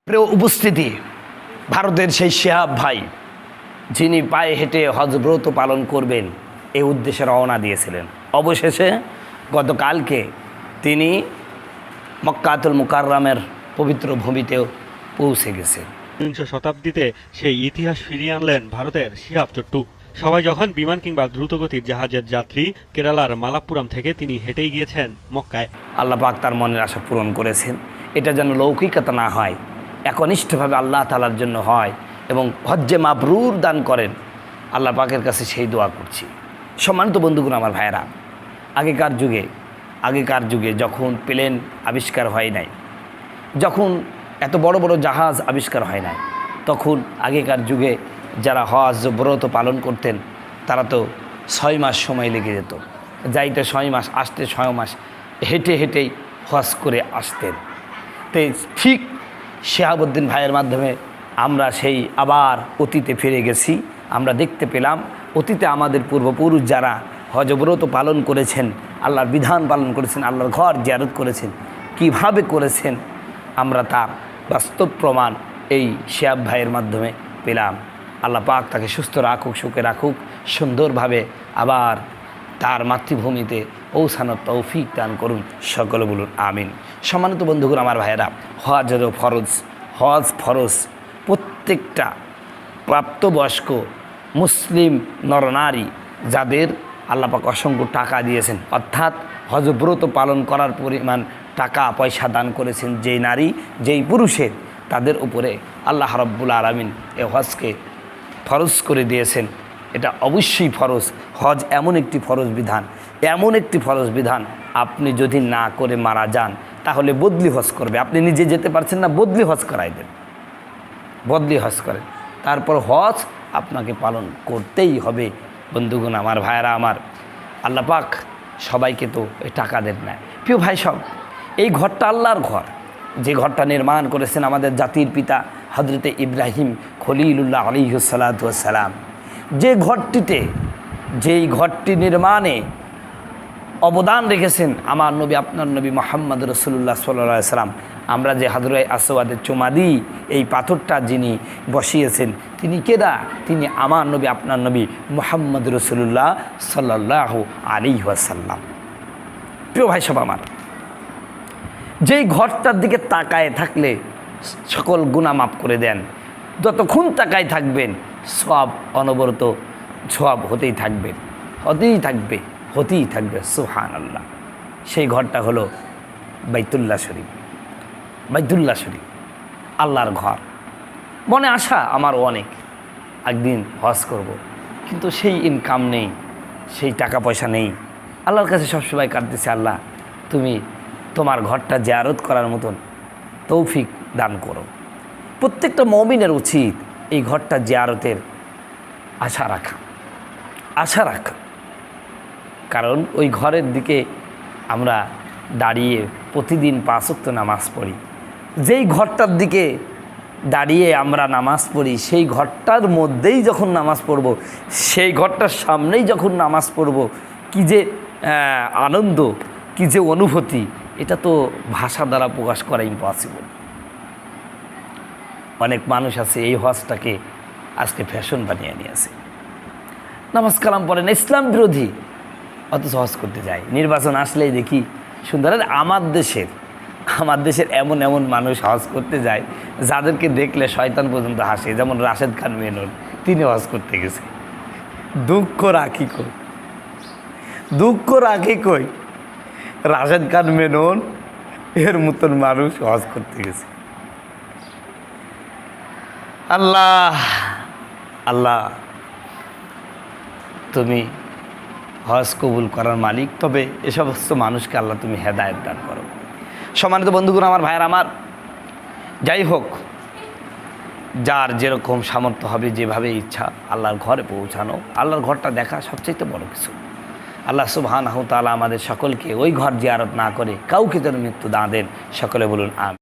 প্রিয় উপস্থিতি, ভারতের সেই শিহাব ভাই যিনি পায়ে হেঁটে হজ ব্রত পালন করবেন এই উদ্দেশ্যে রওনা দিয়েছিলেন, অবশেষে গতকালকে তিনি মক্কাতুল মুকাররমের পবিত্র ভূমিতেও পৌঁছে গেছেন। বিংশ শতাব্দীতে সেই ইতিহাস ফিরিয়ে আনলেন ভারতের শিহাব চট্টু। সবাই যখন বিমান কিংবা দ্রুতগতির জাহাজের যাত্রী, কেরালার মালাপ্পুরম থেকে তিনি হেঁটেই গিয়েছেন মক্কায়। আল্লাহ পাক তার মনের আশা পূরণ করেছেন। এটা যেন লৌকিকতা না হয়, একনিষ্ঠভাবে আল্লাহ তাআলার জন্য হয় এবং হজ্জে মাবরুর দান করেন। আল্লাহ পাকের কাছে সেই দোয়া করছি। সম্মানিত বন্ধুগণ, আমার ভাইয়েরা, আগেকার যুগে যখন প্লেন আবিষ্কার হয় নাই, যখন এত বড় বড় জাহাজ আবিষ্কার হয় নাই, তখন আগেকার যুগে যারা হজ ব্রত পালন করতেন তারা তো 6 মাস সময় লেগে যেত, যাইতে 6 মাস, আসতে 6 মাস, হেঁটে হেঁটেই হজ করে আসতেন। তাই ঠিক শিহাবুদ্দিন ভাইয়ের মাধ্যমে আমরা সেই আবার অতীতে ফিরে গেছি। আমরা দেখতে পেলাম অতীতে আমাদের পূর্বপুরুষ যারা হজ ব্রত পালন করেছেন, আল্লাহর বিধান পালন করেছেন, আল্লাহর ঘর জিয়ারত করেছেন, কিভাবে করেছেন আমরা তার বাস্তব প্রমাণ এই শিহাব ভাইয়ের মাধ্যমে পেলাম। আল্লাহ পাক তাকে সুস্থ রাখুক, সুখে রাখুক, সুন্দরভাবে আবার তার মাতৃভূমিতে পৌঁছানোর তৌফিক দান করুন, সকলে বলুন আমিন। সম্মানিত বন্ধুগণ, আমার ভাইয়েরা, হজ ফরজ। প্রত্যেকটা প্রাপ্তবয়স্ক মুসলিম নরনারী যাদের আল্লাহ পাক অসংখ্য টাকা দিয়েছেন, অর্থাৎ হজ ব্রত পালন করার পরিমাণ টাকা পয়সা দান করেছেন যেই নারী যেই পুরুষের, তাদের উপরে আল্লাহ রাব্বুল আলামিন এ হজকে ফরজ করে দিয়েছেন। এটা অবশ্যই ফরজ। হজ এমন একটি ফরজ বিধান, আপনি যদি না করে মারা যান তাহলে বদলি হজ করবে। আপনি নিজে যেতে পারছেন না, বদলি হজ করাই দেন, বদলি হজ করেন, তারপর হজ আপনাকে পালন করতেই হবে। বন্ধুগণ, আমার ভাইয়েরা, আমার আল্লাহ পাক সবাইকে তো এই টাকা দেন না। প্রিয় ভাই সব, এই ঘরটা আল্লাহর ঘর, যে ঘরটা নির্মাণ করেছেন আমাদের জাতির পিতা হযরতে ইব্রাহিম খলিলুল্লাহ আলাইহিস সালাতু ওয়াস সালাম। যেই ঘরটি নির্মাণে অবদান রেখেছেন আমার নবী, আপনার নবী মুহাম্মদ রাসূলুল্লাহ সাল্লাল্লাহু আলাইহি সাল্লাম। আমরা যে হাজরে আসওয়াদের চুমা দিই, এই পাথরটা যিনি বসিয়েছেন তিনি কেডা? তিনি আমার নবী, আপনার নবী মুহাম্মদ রাসূলুল্লাহ সাল্লাল্লাহু আলাইহি ওয়াসাল্লাম। প্রিয় ভাই সব আমার, যেই ঘরটার দিকে তাকায় থাকলে সকল গুনাহ মাফ করে দেন, যতক্ষণ তাকায় থাকবেন সব অনবরত সব হতেই থাকবে। সুবহানাল্লাহ। সেই ঘরটা হলো বাইতুল্লাহ শরীফ, আল্লাহর ঘর। মনে আশা আমার অনেক, একদিন হজ করব, কিন্তু সেই ইনকাম নেই, সেই টাকা পয়সা নেই। আল্লাহর কাছে সবসময় কাঁদতেছে, আল্লাহ তুমি তোমার ঘরটা জিয়ারত করার মতন তৌফিক দান করো। প্রত্যেকটা মুমিনের উচিত এই ঘরটা জিয়ারতের আশা রাখা, কারণ ওই ঘরের দিকে আমরা দাঁড়িয়ে প্রতিদিন 5 ওয়াক্ত নামাজ পড়ি। যেই ঘরটার দিকে দাঁড়িয়ে আমরা নামাজ পড়ি, সেই ঘরটার মধ্যেই যখন নামাজ পড়ব, সেই ঘরটার সামনেই যখন নামাজ পড়ব, কি যে আনন্দ, কি যে অনুভূতি, এটা তো ভাষা দ্বারা প্রকাশ করা ইম্পসিবল। অনেক মানুষ আছে এই হজটাকে আজকে ফ্যাশন বানিয়ে নিয়েছে, নামাজ কালাম পড়ে না, ইসলাম বিরোধী, অথচ হজ করতে যায়। নির্বাচন আসলেই দেখি সুন্দর। আমার দেশের এমন মানুষ হজ করতে যায় যাদেরকে দেখলে শয়তান পর্যন্ত হাসে, যেমন রাশেদ খান মেনন, তিনি হজ করতে গেছে। দুঃখ রাখি কই রাশেদ খান মেনন এর মতন মানুষ হজ করতে গেছে। আল্লাহ তুমি হজ কবুল করার মালিক, তবে এ সমস্ত মানুষকে আল্লাহ তুমি হেদায়েত দান করো। সম্মানিত বন্ধুগণ, আমার ভাইয়ের, আমার যাই হোক, যার যেরকম সামর্থ্য হবে, যেভাবে ইচ্ছা আল্লাহর ঘরে পৌঁছানো, আল্লাহর ঘরটা দেখা সবচেয়ে বড় কিছু। আল্লাহ সুবহানাহু ওয়া তাআলা আমাদের সকলকে ওই ঘর জিয়ারত না করে কাউকে যেন মৃত্যু না দেন, সকলে বলুন আমিন।